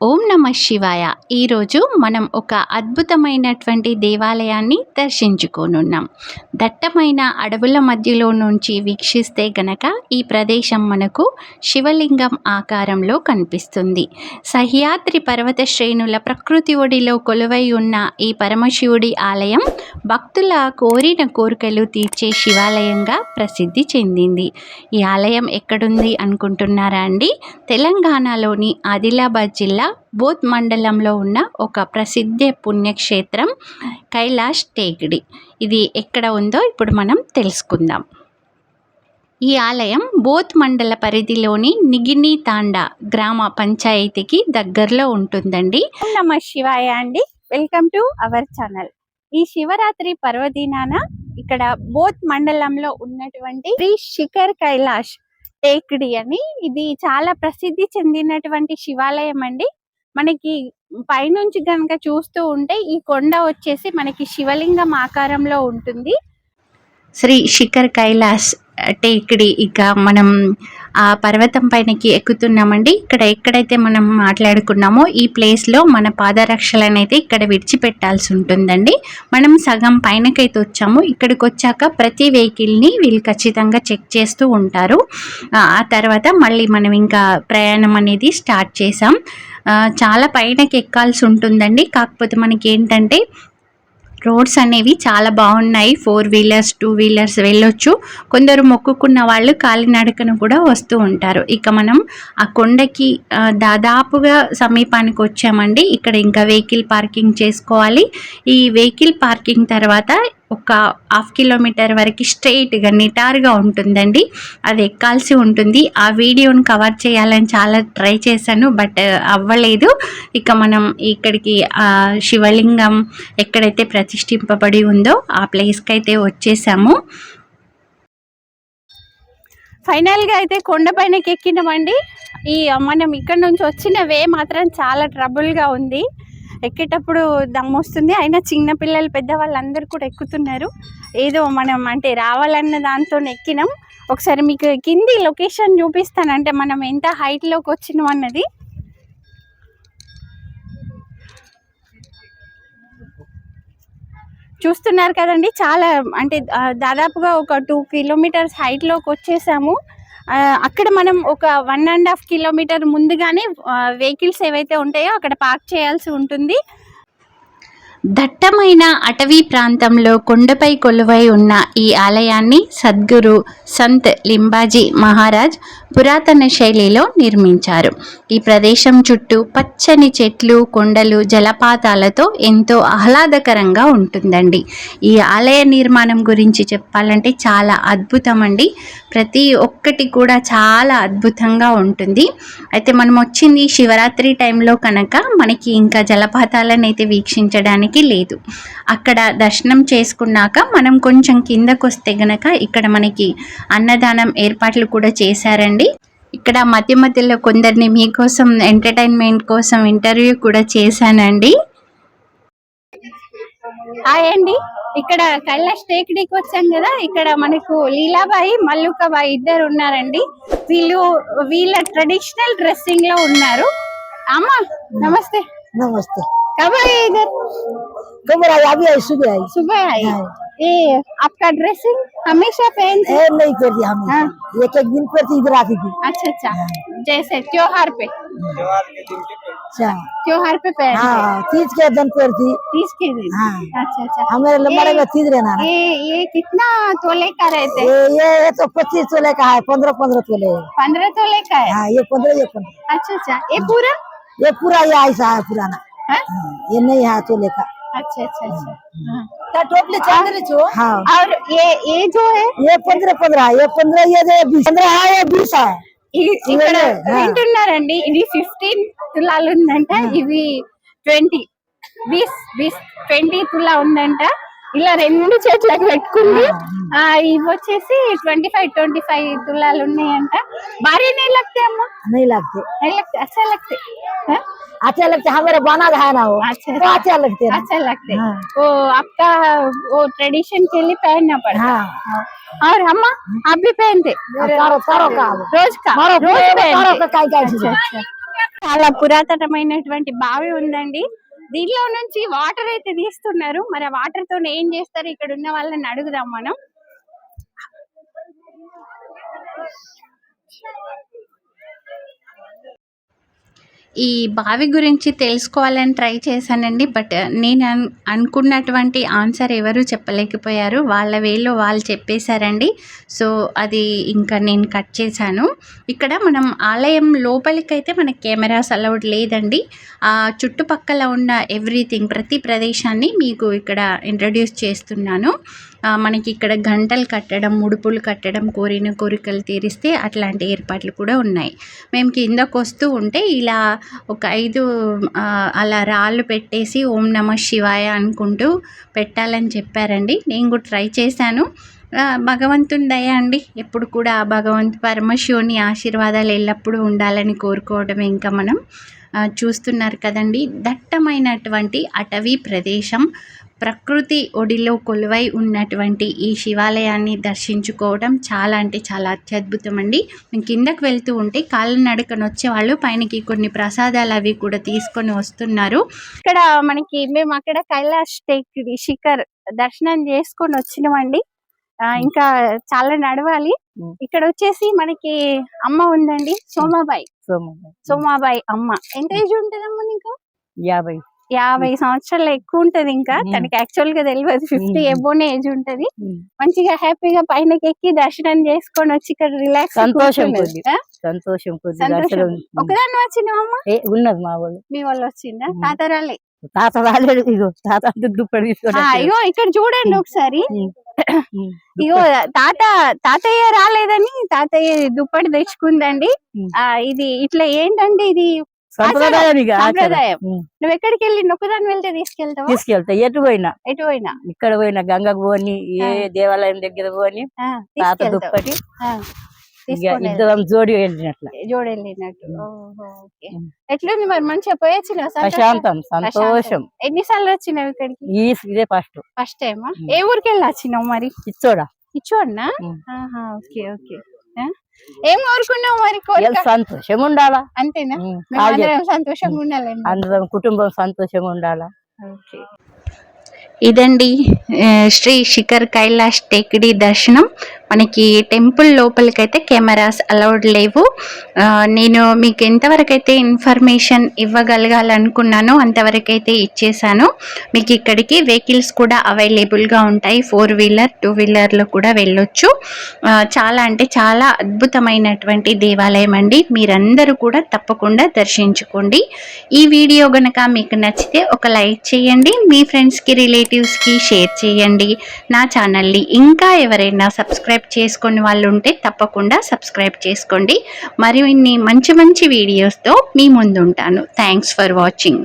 ఓం నమ శివాయ. ఈరోజు మనం ఒక అద్భుతమైనటువంటి దేవాలయాన్ని దర్శించుకోనున్నాం. దట్టమైన అడవుల మధ్యలో నుంచి వీక్షిస్తే గనక ఈ ప్రదేశం మనకు శివలింగం ఆకారంలో కనిపిస్తుంది. సహ్యాద్రి పర్వత శ్రేణుల ప్రకృతి ఒడిలో కొలువై ఉన్న ఈ పరమశివుడి ఆలయం భక్తుల కోరిన కోరికలు తీర్చే శివాలయంగా ప్రసిద్ధి చెందింది. ఈ ఆలయం ఎక్కడుంది అనుకుంటున్నారా అండి? తెలంగాణలోని ఆదిలాబాద్ జిల్లా బోధ్ మండలంలో ఉన్న ఒక ప్రసిద్ధ పుణ్యక్షేత్రం కైలాష్ టేకిడి. ఇది ఎక్కడ ఉందో ఇప్పుడు మనం తెలుసుకుందాం. ఈ ఆలయం బోధ్ మండల పరిధిలోని నిగిని తాండా గ్రామ పంచాయతీకి దగ్గరలో ఉంటుందండి. నమ శివాయ అండి, వెల్కమ్ టు అవర్ ఛానల్. ఈ శివరాత్రి పర్వదినాన ఇక్కడ బోధ్ మండలంలో ఉన్నటువంటి శ్రీ శిఖర్ కైలాష్ టేకిడి అని ఇది చాలా ప్రసిద్ధి చెందినటువంటి శివాలయం అండి. మనకి పైనుంచి కనుక చూస్తూ ఉంటే ఈ కొండ వచ్చేసి మనకి శివలింగం ఆకారంలో ఉంటుంది. శ్రీ శిఖర్ కైలాష్ టేకిడి ఇక మనం ఆ పర్వతం పైనకి ఎక్కుతున్నామండి. ఇక్కడ ఎక్కడైతే మనం మాట్లాడుకున్నామో ఈ ప్లేస్లో మన పాదరక్షలను అయితే ఇక్కడ విడిచిపెట్టాల్సి ఉంటుందండి. మనం సగం పైనకైతే వచ్చాము. ఇక్కడికి వచ్చాక ప్రతి వెహికల్ని వీళ్ళు ఖచ్చితంగా చెక్ చేస్తూ ఉంటారు. ఆ తర్వాత మళ్ళీ మనం ఇంకా ప్రయాణం అనేది స్టార్ట్ చేసాం. చాలా పైనకి ఎక్కాల్సి ఉంటుందండి. కాకపోతే మనకి ఏంటంటే రోడ్స్ అనేవి చాలా బాగున్నాయి. 4 వీలర్స్ 2 వీలర్స్ వెళ్ళొచ్చు. కొందరు మొక్కుకున్న వాళ్ళు కాలినడకను కూడా వస్తూ ఉంటారు. ఇక మనం ఆ కొండకి దాదాపుగా సమీపానికి వచ్చామండి. ఇక్కడ ఇంకా వెహికల్ పార్కింగ్ చేసుకోవాలి. ఈ వెహికల్ పార్కింగ్ తర్వాత ఒక 1/2 కిలోమీటర్ వరకు స్ట్రైట్గా నిటారుగా ఉంటుందండి. అది ఎక్కాల్సి ఉంటుంది. ఆ వీడియోని కవర్ చేయాలని చాలా ట్రై చేశాను, బట్ అవ్వలేదు. ఇక మనం ఇక్కడికి శివలింగం ఎక్కడైతే ప్రతిష్ఠింపబడి ఉందో ఆ ప్లేస్కి అయితే వచ్చేసాము. ఫైనల్గా అయితే కొండపైనకి ఎక్కినామండి. మనం ఇక్కడ నుంచి వచ్చిన వే మాత్రం చాలా ట్రబుల్గా ఉంది. ఎక్కేటప్పుడు దమ్ము వస్తుంది. అయినా చిన్నపిల్లలు పెద్దవాళ్ళు అందరు కూడా ఎక్కుతున్నారు. ఏదో మనం అంటే రావాలన్న దాంతో ఎక్కినాం. ఒకసారి మీకు కింది లొకేషన్ చూపిస్తాను, అంటే మనం ఎంత హైట్లోకి వచ్చినాం అన్నది. చూస్తున్నారు కదండి, చాలా అంటే దాదాపుగా ఒక 2 కిలోమీటర్స్ హైట్లోకి వచ్చేసాము. అక్కడ మనం ఒక 1.5 కిలోమీటర్ ముందుగానే వెహికల్స్ ఏవైతే ఉంటాయో అక్కడ పార్క్ చేయాల్సి ఉంటుంది. దట్టమైన అటవీ ప్రాంతంలో కొండపై కొలువై ఉన్న ఈ ఆలయాన్ని సద్గురు సంత్ లింబాజీ మహారాజ్ పురాతన శైలిలో నిర్మించారు. ఈ ప్రదేశం చుట్టూ పచ్చని చెట్లు, కొండలు, జలపాతాలతో ఎంతో ఆహ్లాదకరంగా ఉంటుందండి. ఈ ఆలయ నిర్మాణం గురించి చెప్పాలంటే చాలా అద్భుతం అండి. ప్రతి ఒక్కటి కూడా చాలా అద్భుతంగా ఉంటుంది. అయితే మనం వచ్చింది శివరాత్రి టైంలో కనుక మనకి ఇంకా జలపాతాలను అయితే వీక్షించడానికి లేదు. అక్కడ దర్శనం చేసుకున్నాక మనం కొంచెం కిందకు వస్తే గనక ఇక్కడ మనకి అన్నదానం ఏర్పాట్లు కూడా చేశారండి. ఇక్కడ మధ్య మధ్యలో కొందరిని మీకోసం ఎంటర్టైన్మెంట్ కోసం ఇంటర్వ్యూ కూడా చేశానండి. హాయ్ అండి, ఇక్కడ కైలాష్ టేకిడికి వచ్చాం కదా. ఇక్కడ మనకు లీలాబాయి మల్లుకాబాయి ఇద్దరు ఉన్నారండి. వీళ్ళ ట్రెడిషనల్ డ్రెస్సింగ్ లో ఉన్నారు. అమ్మా నమస్తే. नमस्ते। कब आए इधर? कब आई? अभी आई, सुबह आई। सुबह आई। ये आपका ड्रेसिंग हमेशा पहनते? नहीं करती हम। एक एक दिन पर इधर आती थी। अच्छा अच्छा, जैसे त्योहार पे? त्योहार पे पहनते? हाँ, तीज के दिन पर थी। तीज के दिन? हाँ। अच्छा अच्छा। हमारे लंबाई में तीज रहना। ये कितना तोले का रहते? ये तो 25 तोले का है, 15 तोले। 15 तोले का है? हाँ, ये 15 ये 15। अच्छा अच्छा, ये पूरा ये ऐसा है पुराना। ये नहीं है तोले का। अच्छा अच्छा अच्छा। टोपली चांदनी छो। हाँ। और ये जो है ये 15 ये 15 ये 15 है, ये 20 है। ఇక్కడ వింటున్నారండి, ఇది 15 తులాలు ఉందంట, ఇవి 20 తులా ఉందంట. ఇలా 2 చేతులకు పెట్టుకుంది. ఇవి వచ్చేసి 25 తులాలు ఉన్నాయంట. భారీ नहीं लगते अम्मा? नहीं लगते। अच्छा लगते? अच्छा लगते, हमारे बना है ना वो। अच्छा तो अच्छा लगते। अच्छा लगते। वो आपका वो ट्रेडिशन के लिए पहनना पड़ता है। हाँ। और अम्मा आप भी पहनते? तारो का रोज का? रोज पहनते। अच्छा अच्छा। చాలా పురాతనమైనటువంటి బావి ఉందండి. దీనిలో నుంచి వాటర్ అయితే తీస్తున్నారు. మరి ఆ వాటర్ తో ఏం చేస్తారు ఇక్కడ ఉన్న వాళ్ళని అడుగుదాం మనం. ఈ బావి గురించి తెలుసుకోవాలని ట్రై చేశానండి. బట్ నేను అనుకున్నటువంటి ఆన్సర్ ఎవరు చెప్పలేకపోయారు. వాళ్ళ వేలో వాళ్ళు చెప్పేశారండి. సో అది ఇంకా నేను కట్ చేశాను. ఇక్కడ మనం ఆలయం లోపలికైతే మనకి కెమెరాస్ అలౌడ్ లేదండి. చుట్టుపక్కల ఉన్న ఎవ్రీథింగ్ ప్రతి ప్రదేశాన్ని మీకు ఇక్కడ ఇంట్రడ్యూస్ చేస్తున్నాను. మనకి ఇక్కడ గంటలు కట్టడం, ముడుపులు కట్టడం, కోరిన కోరికలు తీరిస్తే అట్లాంటి ఏర్పాట్లు కూడా ఉన్నాయి. మేము కిందకు వస్తూ ఉంటే ఇలా ఒక 5 అలా రాళ్ళు పెట్టేసి ఓం నమ శివాయ అనుకుంటూ పెట్టాలని చెప్పారండి. నేను కూడా ట్రై చేశాను. భగవంతుని దయ అండి. ఎప్పుడు కూడా ఆ పరమశివుని ఆశీర్వాదాలు ఎల్లప్పుడూ ఉండాలని కోరుకోవడమే. ఇంకా మనం చూస్తున్నారు కదండి, దట్టమైనటువంటి అటవీ ప్రదేశం, ప్రకృతి ఒడిలో కొలువై ఉన్నటువంటి ఈ శివాలయాన్ని దర్శించుకోవడం చాలా అంటే చాలా అత్యద్భుతం అండి. మేము కిందకు వెళ్తూ ఉంటే కాళ్ళనడకన వచ్చే వాళ్ళు పైనకి కొన్ని ప్రసాదాలు అవి కూడా తీసుకొని వస్తున్నారు. ఇక్కడ మనకి మేము అక్కడ కైలాష్ టేక్డి శిఖర్ దర్శనం చేసుకొని వచ్చినామండి. ఇంకా చాలా నడవాలి. ఇక్కడ వచ్చేసి మనకి అమ్మ ఉందండి, సోమాబాయి అమ్మ. ఎంత ఏజ్ ఉంటదమ్మా నీకు? 50 సంవత్సరాలు ఎక్కువ ఉంటది. ఇంకా తనకి యాక్చువల్ గా తెలియదు, 50 ఎబోనే ఏజ్ ఉంటది. మంచిగా హ్యాపీగా పైనకి ఎక్కి దర్శనం చేసుకొని వచ్చి ఇక్కడ రిలాక్స్ సంతోషం. ఒకదాన్ని వచ్చినావమ్మా? ఉన్నది మా వాళ్ళు. మీ వాళ్ళు వచ్చిందా? తాత రాలే? తాత రాలేడు. ఇగో తాత దుప్పటి ఇగో ఇక్కడ చూడండి ఒకసారి. ఇగో తాతయ్య రాలేదని తాతయ్య దుప్పటి తెచ్చుకుందండి. ఇది ఇట్లా ఏంటంటే ఇది సంప్రదాయం. నువ్వు ఎక్కడికి వెళ్ళి నొక్కదాన్ని వెళ్తే తీసుకెళ్తా. ఎటు పోయినా ఇక్కడ పోయినా గంగకు పోని, ఏ దేవాలయం దగ్గర పోని తాత దుప్పటి ఇద్దరం జోడి వెళ్ళినట్లు. ఎట్లుంది మరి? మంచిగా పోయొచ్చిన? ప్రశాంతం, సంతోషం. ఎన్నిసార్లు వచ్చినావు ఇక్కడికి? ఇదే ఫస్ట్ టైమా? ఏ ఊరికి వెళ్ళి వచ్చినావు మరి? ఇచ్చోడనా? Okay okay. ఏం కోరుకున్నావు మరి? సంతోషం ఉండాలా, అంతేనా? సంతోషంగా ఉండాలండి, అందరం కుటుంబం సంతోషంగా ఉండాలా. ఇదండి శ్రీ శిఖర్ కైలాష్ టేక్డి దర్శనం. మనకి టెంపుల్ లోపలికైతే కెమెరాస్ అలౌడ్ లేవు. నేను మీకు ఎంతవరకైతే ఇన్ఫర్మేషన్ ఇవ్వగలగాలనుకున్నానో అంతవరకైతే ఇచ్చేసాను. మీకు ఇక్కడికి వెహికల్స్ కూడా అవైలబుల్గా ఉంటాయి. 4 వీలర్ 2 వీలర్లో కూడా వెళ్ళొచ్చు. చాలా అంటే చాలా అద్భుతమైనటువంటి దేవాలయం అండి. మీరందరూ కూడా తప్పకుండా దర్శించుకోండి. ఈ వీడియో గనక మీకు నచ్చితే ఒక లైక్ చేయండి, మీ ఫ్రెండ్స్కి రిలేటివ్స్కి షేర్ చేయండి. నా ఛానల్ని ఇంకా ఎవరైనా సబ్స్క్రైబ్ చేసుకుని వాళ్ళు ఉంటే తప్పకుండా సబ్స్క్రైబ్ చేసుకోండి. మరిన్ని మంచి మంచి వీడియోస్తో మీ ముందు ఉంటాను. Thanks for watching.